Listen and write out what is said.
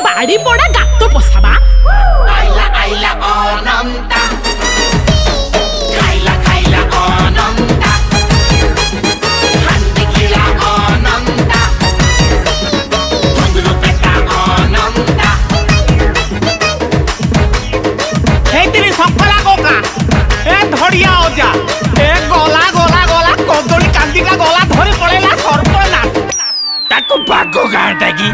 বাড়ি পড়া গাত পশাবা আইলা আইলা অনন্তা খাইলা খাইলা অনন্তা হান্দি খিলা অনন্তা ঘুঙ্গুরু পেটা অনন্তা সেইদিন সকলা কোকা এ ধরিয়া অজা এ গলা গলা গলা কদলী কান্দিটা গলা ধরি পড়েলা সর্বনাশ তাকু বাগ গাঁটা কি